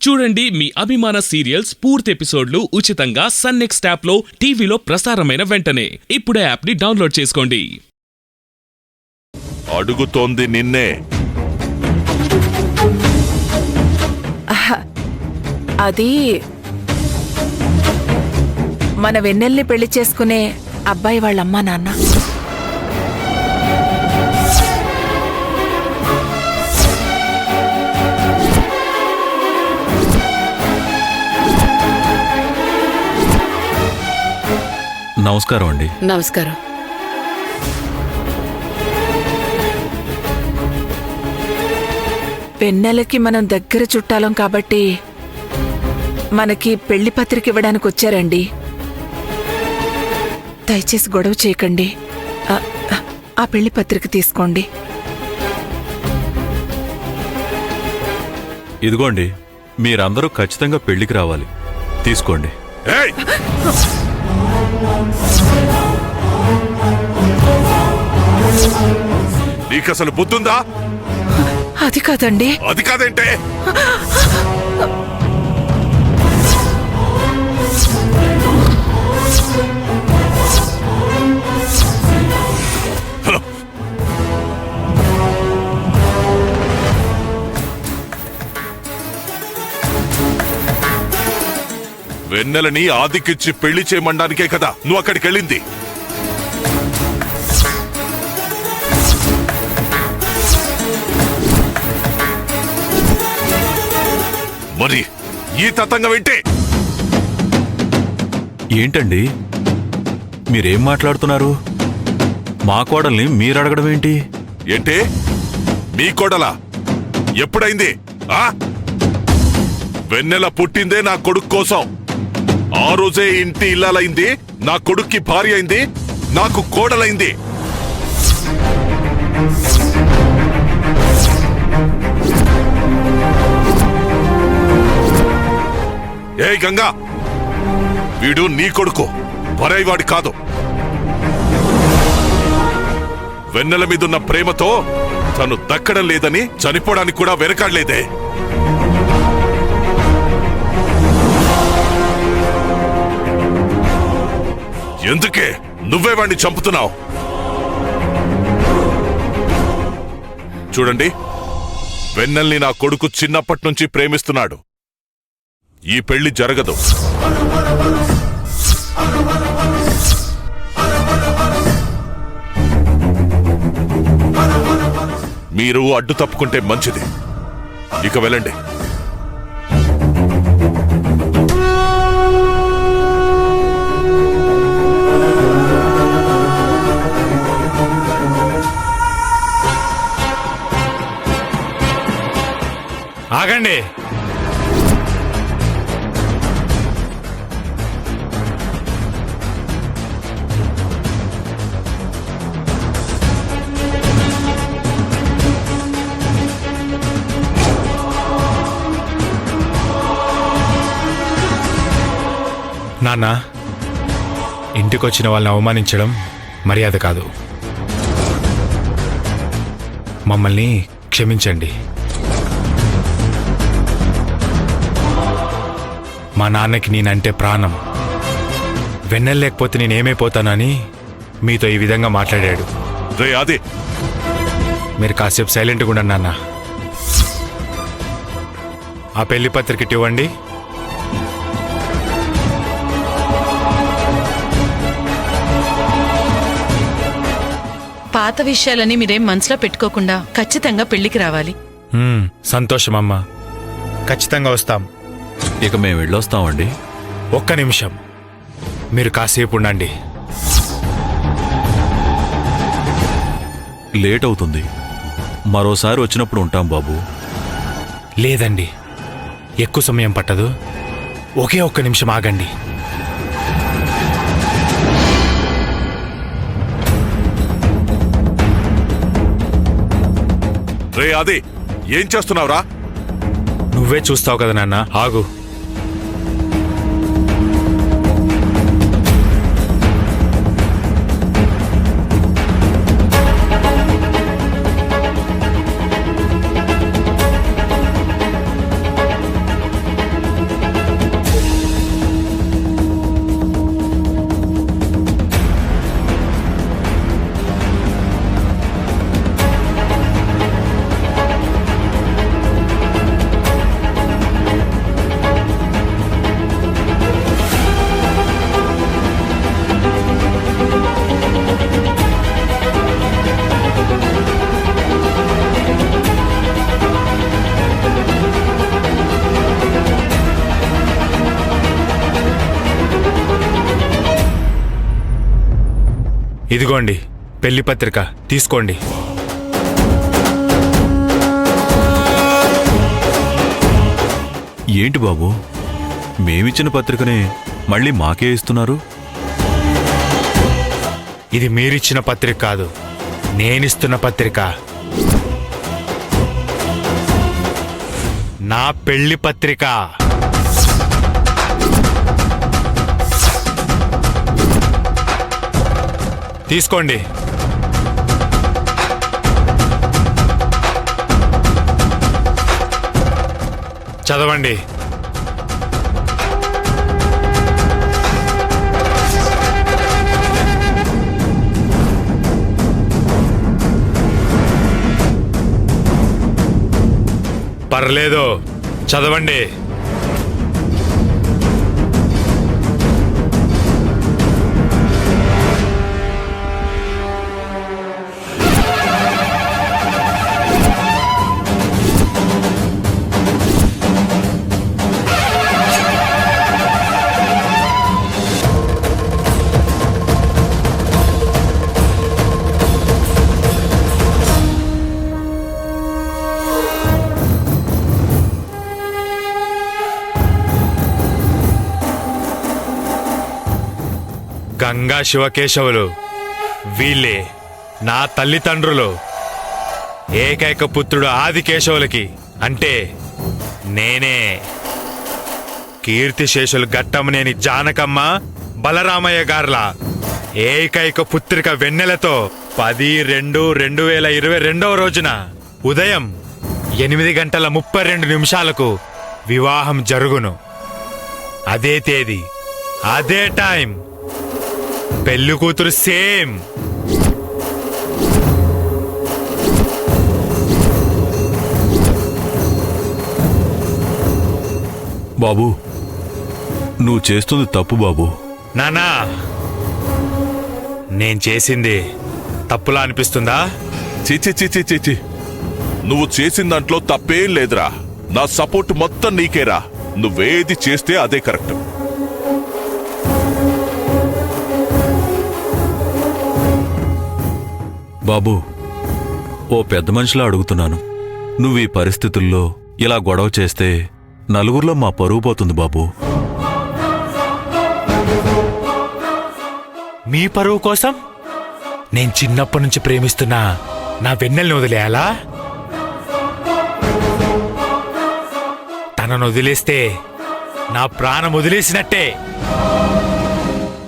చూడండి మీ అభిమాన సీరియల్స్ పూర్తి ఎపిసోడ్లు ఉచితంగా సన్ నెక్స్ట్ యాప్లో టీవీలో ప్రసారమైన వెంటనే ఇప్పుడే యాప్ని డౌన్లోడ్ చేసుకోండి. అడుగుతోంది నిన్నే. అది మన వెన్నెల్ని పెళ్లి చేసుకునే అబ్బాయి వాళ్ళమ్మా నాన్న. నమస్కారం అండి. నమస్కారం. వెన్నెలకి మనం దగ్గర చుట్టాలం కాబట్టి మనకి పెళ్లి పత్రిక ఇవ్వడానికి వచ్చారండి. దయచేసి గొడవ చేయకండి. ఆ పెళ్లి పత్రిక తీసుకోండి. ఇదిగోండి, మీరందరూ ఖచ్చితంగా పెళ్లికి రావాలి. తీసుకోండి. నీకసలు బుద్ధుందా? అది కాదండి. అది కాదంటే వెన్నెలని ఆదికిచ్చి పెళ్లి చేయమండానికే కదా నువ్వు అక్కడికి వెళ్ళింది. మరి ఈ తతంగం ఏంటి? ఏంటండి మీరేం మాట్లాడుతున్నారు? మా కోడల్ని మీరడగడం ఏంటి? ఏంటి మీ కోడలా? ఎప్పుడైంది? వెన్నెల పుట్టిందే నా కొడుకు కోసం. ఆ రోజే ఇంటి ఇల్లాలైంది, నా కొడుక్కి భార్య అయింది, నాకు కోడలైంది. ఏ గంగా, వీడు నీ కొడుకు, పరాయివాడి కాదు. వెన్నెల మీదున్న ప్రేమతో తను దక్కడం లేదని చనిపోవడానికి కూడా వెనకాడలేదే. ఎందుకే నువ్వే వాణ్ణి చంపుతున్నావు? చూడండి, వెన్నెల్ని నా కొడుకు చిన్నప్పటి నుంచి ప్రేమిస్తున్నాడు. ఈ పెళ్లి జరగదు. మీరు అడ్డు తప్పుకుంటే మంచిది. ఇక వెళ్ళండి. ఆగండి. నాన్న, ఇంటికొచ్చిన వాళ్ళని అవమానించడం మర్యాద కాదు. మమ్మల్ని క్షమించండి. మా నాన్నకి నేనంటే ప్రాణం. వెన్నెల లేకపోతే నేనేమైపోతానని మీతో ఈ విధంగా మాట్లాడాడు. అదే మీరు కాసేపు సైలెంట్గా ఉండండి నాన్న. ఆ పెళ్లి పత్రిక ఇవ్వండి. పాత విషయాలని మీరేం మనసులో పెట్టుకోకుండా ఖచ్చితంగా పెళ్లికి రావాలి. సంతోషం అమ్మా, ఖచ్చితంగా వస్తాం. ఇక మేము వెళ్ళొస్తామండి. ఒక్క నిమిషం, మీరు కాసేపు ఉండండి. లేట్ అవుతుంది, మరోసారి వచ్చినప్పుడు ఉంటాం బాబు. లేదండి, ఎక్కువ సమయం పట్టదు. ఒకే ఒక్క నిమిషం ఆగండి. అదే ఏం చేస్తున్నావురా? నువ్వే చూస్తావు కదా నాన్న, ఆగు. ఇదిగోండి పెళ్లి పత్రిక తీసుకోండి. ఏంటి బాబు, మేమిచ్చిన పత్రికనే మళ్ళీ మాకే ఇస్తున్నారు? ఇది మీరిచ్చిన పత్రిక కాదు, నేనిస్తున్న పత్రిక. నా పెళ్లి పత్రిక. తీసుకోండి. చదవండి. పర్లేదు, చదవండి. గంగా శివకేశవులు వీళ్ళే నా తల్లిదండ్రులు. ఏకైక పుత్రుడు ఆదికేశవులకి అంటే నేనే. కీర్తిశేషులు ఘట్టమనేని జానకమ్మ బలరామయ్య గార్ల ఏకైక పుత్రిక వెన్నెలతో 10/2/2022 రోజున ఉదయం 8:32 వివాహం జరుగును. అదే తేదీ, అదే టైం, పెళ్లి కూతురు సేమ్. బాబు, నువ్వు చేస్తుంది తప్పు బాబు. నానా, నేను చేసింది తప్పులా అనిపిస్తుందా? చిచి చిచి చిచి, నువ్వు చేసిన దాంట్లో తప్పేం లేదురా. నా సపోర్ట్ మొత్తం నీకేరా. నువ్వేది చేస్తే అదే కరెక్ట్. బాబు, ఓ పెద్ద మనిషిలా అడుగుతున్నాను. నువ్వు ఈ పరిస్థితుల్లో ఇలా గొడవ చేస్తే నలుగురిలో మా పరువు పోతుంది బాబు. మీ పరువు కోసం నేను చిన్నప్పటి నుంచి ప్రేమిస్తున్నా నా వెన్నెల్ని వదిలేయాలా? తనను వదిలేస్తే నా ప్రాణం వదిలేసినట్టే.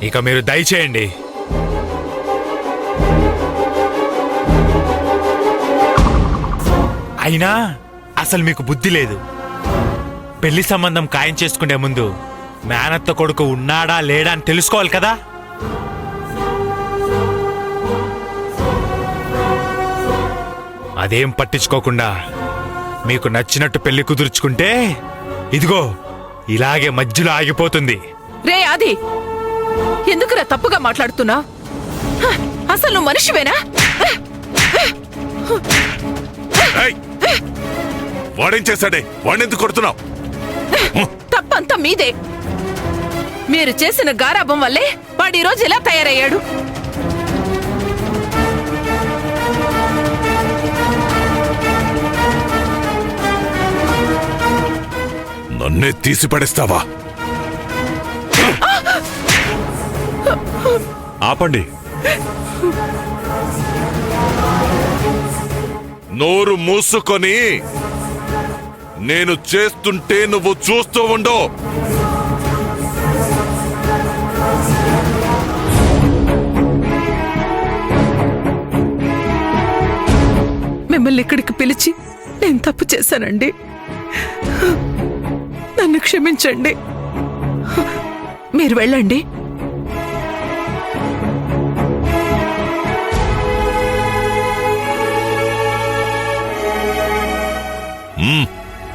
ఇక మీరు దయచేయండి. అయినా అసలు మీకు బుద్ధి లేదు. పెళ్లి సంబంధం ఖాయం చేసుకునే ముందు మేనత్త కొడుకు ఉన్నాడా లేడా అని తెలుసుకోవాలి కదా. అదేం పట్టించుకోకుండా మీకు నచ్చినట్టు పెళ్లి కుదుర్చుకుంటే ఇదిగో ఇలాగే మధ్యలో ఆగిపోతుంది. రే ఆది, ఎందుకురా తప్పుగా మాట్లాడుతున్నా? అసలు నువ్వు మనిషివేనా? వాడేం చేశాడే? వాడినెందుకు కొడుతున్నావు? తప్పంతా మీదే. మీరు చేసిన గారాబం వల్లే వాడు ఈరోజు ఇలా తయారయ్యాడు. నన్నే తీసి పడేస్తావా? ఆపండి. నోరు మూసుకొని నేను చేస్తుంటే నువ్వు చూస్తూ ఉండు. మిమ్మల్ని ఇక్కడికి పిలిచి నేను తప్పు చేశానండి. నన్ను క్షమించండి. మీరు వెళ్ళండి.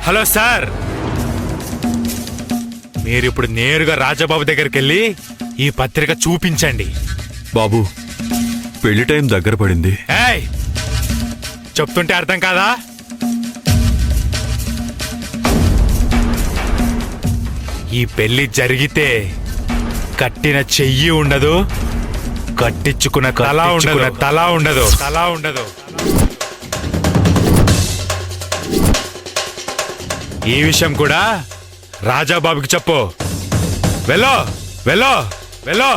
హలో సార్, మీరిప్పుడు నేరుగా రాజాబాబు దగ్గరికి వెళ్ళి ఈ పత్రిక చూపించండి. బాబు, పెళ్లి టైం దగ్గర పడింది. ఏయ్, చెప్తుంటే అర్థం కాదా? ఈ పెళ్లి జరిగితే కట్టిన చెయ్యి ఉండదు, కట్టించుకున్న తలా ఉండదు ఈ విషయం కూడా రాజాబాబుకి చెప్పు. వెళ్ళో వెళ్ళో వెళ్ళో.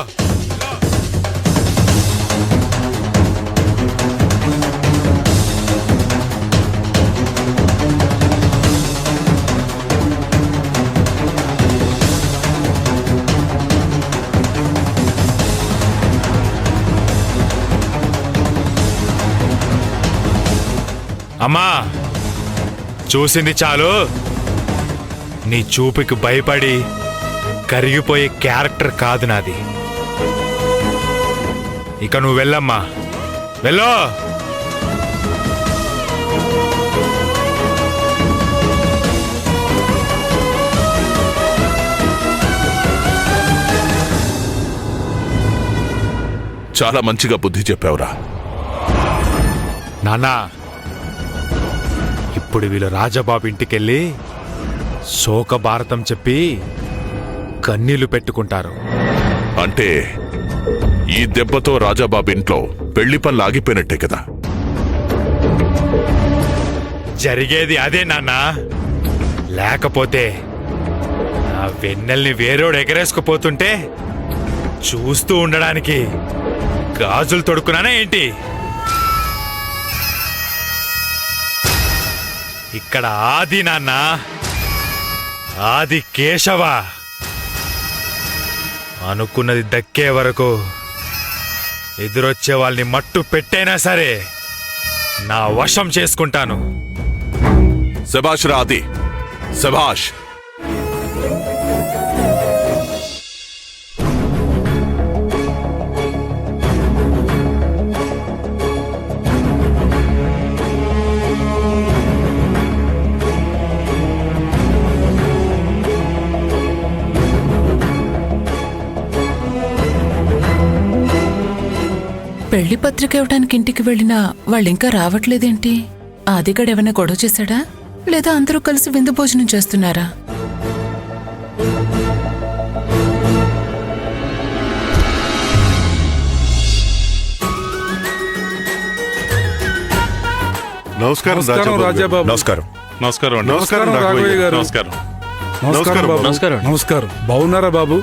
అమ్మా, చూసింది చాలు. నీ చూపుకి భయపడి కరిగిపోయే క్యారెక్టర్ కాదు నాది. ఇక నువ్వు వెళ్ళమ్మా, వెళ్ళో. చాలా మంచిగా బుద్ధి చెప్పావురా. నాన్నా, ఇప్పుడు వీళ్ళు రాజాబాబు ఇంటికెళ్ళి శోక భారతం చెప్పి కన్నీళ్లు పెట్టుకుంటారు. అంటే ఈ దెబ్బతో రాజాబాబు ఇంట్లో పెళ్లి పనులు ఆగిపోయినట్టే కదా. జరిగేది అదే నాన్నా. లేకపోతే నా వెన్నెల్ని వేరోడు ఎగరేసుకుపోతుంటే చూస్తూ ఉండడానికి గాజులు తొడుక్కున్నానా ఏంటి? ఇక్కడ ఆది నాన్న, ఆది కేశవ. అనుకున్నది దక్కే వరకు ఎదురొచ్చే వాళ్ళని మట్టు పెట్టైనా సరే నా వశం చేసుకుంటాను. శభాష్ రా ఆది, శభాష్. పెళ్లి పత్రిక ఇవ్వడానికి ఇంటికి వెళ్ళినా వాళ్ళింకా రావట్లేదేంటి? ఆదిగడు ఏమైనా గొడవ చేశాడా, లేదా అందరూ కలిసి విందు భోజనం చేస్తున్నారా? నమస్కారం రాజాబాబు. నమస్కారం. నమస్కారం అండి. నమస్కారం రాఘవయ్య గారు. నమస్కారం. నమస్కారం బాబు. నమస్కారం. నమస్కారం. బాగున్నారా బాబు?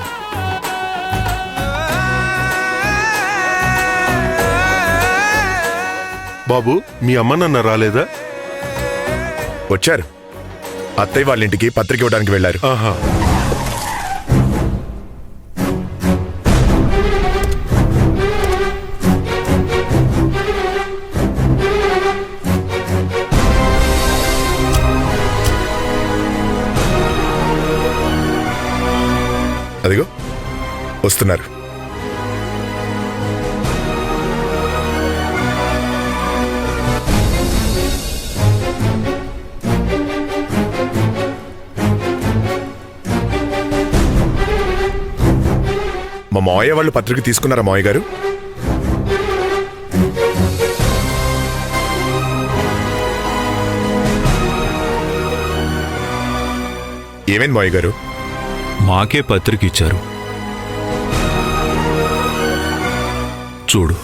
బాబు, మీ అమ్మ నాన్న రాలేదా? వచ్చారు. అత్తయ్య వాళ్ళ ఇంటికి పత్రిక ఇవ్వడానికి వెళ్లారు. ఆహా. అదిగో వస్తున్నారు. మా మావయ్య వాళ్ళు పత్రిక తీసుకున్నారా మావయ్య గారు? ఏమైంది మావయ్య గారు? మాకే పత్రిక ఇచ్చారు. చూడు.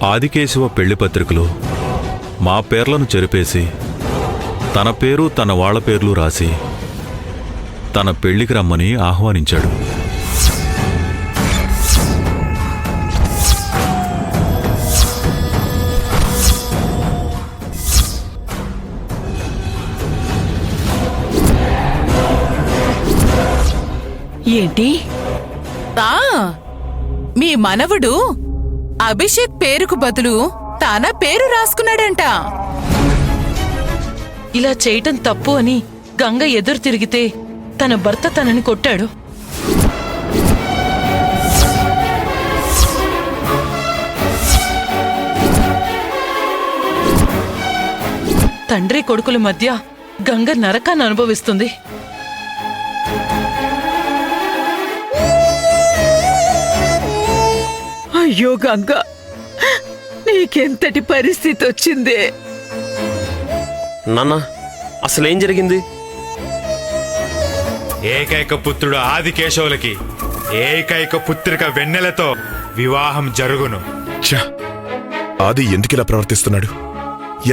ఆదికేశవ పెళ్లి పత్రికలో మా పేర్లను చెరిపేసి తన పేరు తన వాళ్ళ పేర్లు రాసి తన పెళ్లికి రమ్మని ఆహ్వానించాడు. ఏంటి? మీ మనవడు అభిషేక్ పేరుకు బదులు తన పేరు రాసుకున్నాడంట. ఇలా చేయటం తప్పు అని గంగ ఎదురు తిరిగితే తన భర్త తనని కొట్టాడు. తండ్రి కొడుకుల మధ్య గంగ నరకాన్ని అనుభవిస్తుంది. అయ్యో గంగ, నీకెంతటి పరిస్థితి వచ్చిందే? నాన్న అసలేం జరిగింది? ఏకైక పుత్రుడు ఆదికేశవులకి ఏకైక పుత్రిక వెన్నెలతో వివాహం జరుగును. ఛ! ఆది ఎందుకిలా ప్రవర్తిస్తున్నాడు?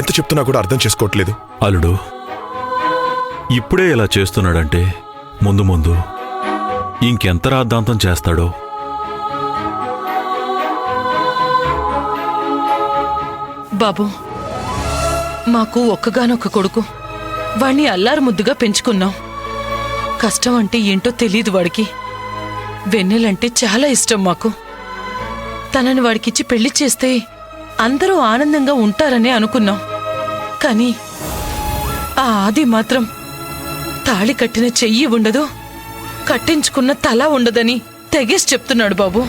ఎంత చెప్తున్నా కూడా అర్థం చేసుకోవట్లేదు. అల్లుడు ఇప్పుడే ఇలా చేస్తున్నాడంటే ముందు ముందు ఇంకెంత రాద్ధాంతం చేస్తాడో. బాబు, మాకు ఒక్కగానొక్క కొడుకు. వాణ్ణి అల్లారు ముద్దుగా పెంచుకున్నాం. కష్టం అంటే ఏంటో తెలీదు వాడికి. వెన్నెలంటే చాలా ఇష్టం మాకు. తనని వాడికిచ్చి పెళ్లి చేస్తే అందరూ ఆనందంగా ఉంటారని అనుకున్నాం. కానీ ఆ ఆది మాత్రం తాళి కట్టిన చెయ్యి ఉండదు, కట్టించుకున్న తల ఉండదని తెగేసి చెప్తున్నాడు బాబు.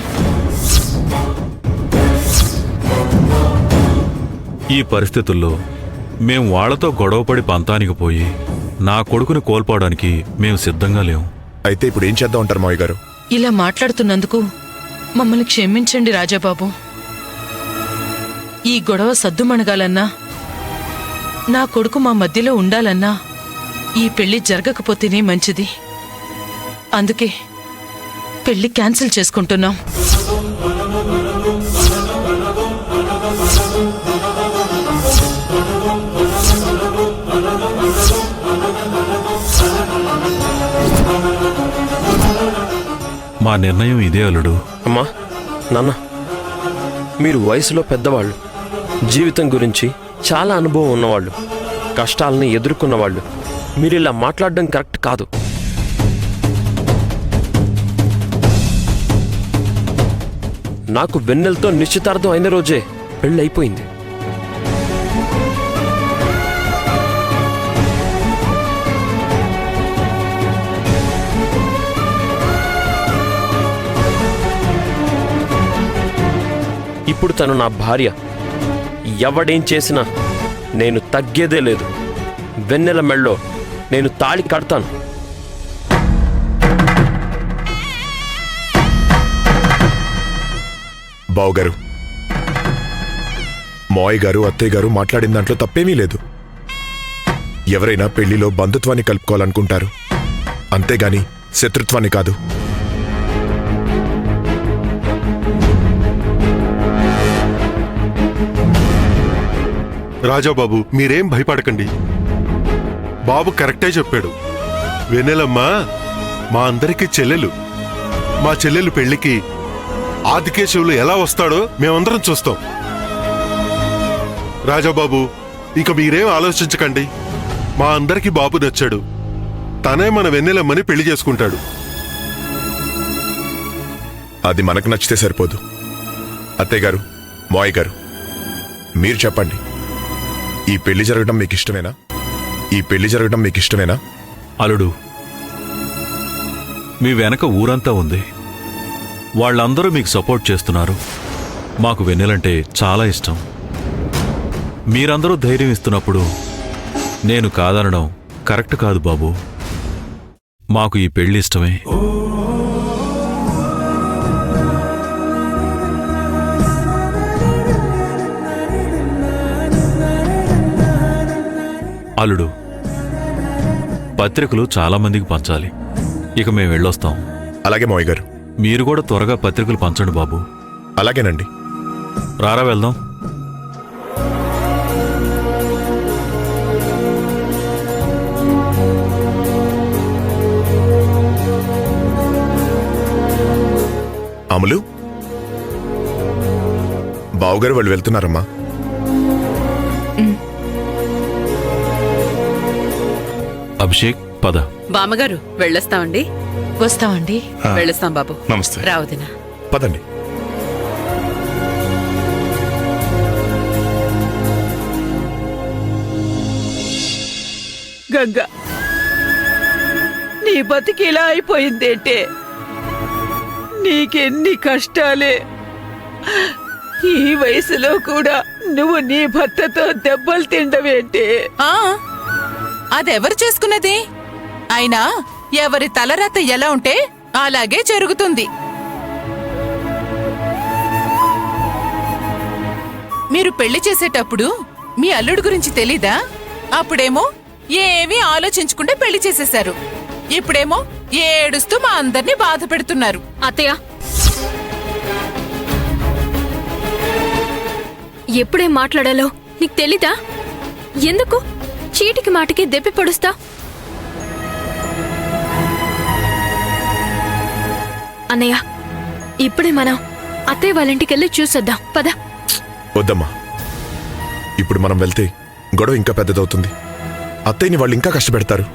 ఈ పరిస్థితుల్లో మేం వాళ్లతో గొడవపడి పంతానికి పోయి నా కొడుకుని కోల్పోవడానికి మేం సిద్ధంగా లేము. అయితే ఇప్పుడు ఏం చేద్దాం అంటారు మావయ్య గారు? ఇలా మాట్లాడుతున్నందుకు మమ్మల్ని క్షమించండి రాజాబాబు. ఈ గొడవ సద్దుమణగాలన్నా, నా కొడుకు మా మధ్యలో ఉండాలన్నా ఈ పెళ్లి జరగకపోతేనే మంచిది. అందుకే పెళ్లి క్యాన్సిల్ చేసుకుంటున్నాం. మా నిర్ణయం ఇదే అల్లుడు. అమ్మా, నాన్న, మీరు వయసులో పెద్దవాళ్ళు, జీవితం గురించి చాలా అనుభవం ఉన్నవాళ్ళు, కష్టాలని ఎదుర్కొన్నవాళ్ళు. మీరు ఇలా మాట్లాడడం కరెక్ట్ కాదు. నాకు వెన్నెలతో నిశ్చితార్థం అయిన రోజే పెళ్ళి అయిపోయింది. ఇప్పుడు తను నా భార్య. ఎవడేం చేసినా నేను తగ్గేదే లేదు. వెన్నెల మెళ్ళో నేను తాళి కడతాను. బావుగారు, మావయ్య గారు అత్తయ్య గారు మాట్లాడిన దాంట్లో తప్పేమీ లేదు. ఎవరైనా పెళ్లిలో బంధుత్వాన్ని కలుపుకోవాలనుకుంటారు, అంతేగాని శత్రుత్వాన్ని కాదు. రాజాబాబు, మీరేం భయపడకండి. బాబు కరెక్టే చెప్పాడు. వెన్నెలమ్మ మా అందరికీ చెల్లెలు. మా చెల్లెలు పెళ్లికి ఆదికేశవులు ఎలా వస్తాడో మేమందరం చూస్తాం. రాజాబాబు, ఇక మీరేం ఆలోచించకండి. మా అందరికీ బాబు నచ్చాడు. తనే మన వెన్నెలమ్మని పెళ్లి చేసుకుంటాడు. అది మనకు నచ్చితే సరిపోదు. అత్తయ్య గారు, మావయ్య గారు, మీరు చెప్పండి. ఈ పెళ్లి జరగడం మీకు ఇష్టమేనా? ఈ పెళ్లి జరగడం మీకు ఇష్టమేనా? అల్లుడు, మీ వెనక ఊరంతా ఉంది. వాళ్ళందరూ మీకు సపోర్ట్ చేస్తున్నారు. మాకు వెన్నెలంటే చాలా ఇష్టం. మీరందరూ ధైర్యం ఇస్తున్నప్పుడు నేను కాదనడం కరెక్ట్ కాదు బాబు. మాకు ఈ పెళ్లి ఇష్టమే. అల్లుడు, పత్రికలు చాలా మందికి పంచాలి. ఇక మేము వెళ్ళొస్తాం. అలాగే మావయ్య గారు. మీరు కూడా త్వరగా పత్రికలు పంచండి బాబు. అలాగేనండి. రారా వెళ్దాం. అమలు, బావుగారు వాళ్ళు వెళ్తున్నారమ్మా. అభిషేక్, పద. బామ్మగారు వెళ్ళొస్తామండి. వస్తామండి. వెళ్ళొస్తాం బాబు. నమస్తే. రావదినా. పదండి. గంగా, నీ బతికి ఇలా అయిపోయిందేంటే? నీకెన్ని కష్టాలే. ఈ వయసులో కూడా నువ్వు నీ భర్తతో దెబ్బలు తిండవేంటే? అదెవరు చేసుకున్నది? అయినా ఎవరి తలరాత ఎలా ఉంటే అలాగే జరుగుతుంది. మీరు పెళ్లి చేసేటప్పుడు మీ అల్లుడు గురించి తెలీదా? అప్పుడేమో ఏమీ ఆలోచించకుండా పెళ్లి చేసేశారు. ఇప్పుడేమో ఏడుస్తూ మా అందర్నీ బాధ పెడుతున్నారు. అత్తయ్య, ఎప్పుడేం మాట్లాడాలో నీకు తెలీదా? ఎందుకు చీటికి మాటికి దెప్పి పొడుస్తా? అన్నయ్య, ఇప్పుడే మనం అత్తయ్య వాళ్ళ ఇంటికెళ్ళి చూసొద్దాం పద. వద్దమ్మా, ఇప్పుడు మనం వెళ్తే గొడవ ఇంకా పెద్దదవుతుంది. అత్తయ్యని వాళ్ళు ఇంకా కష్టపెడతారు.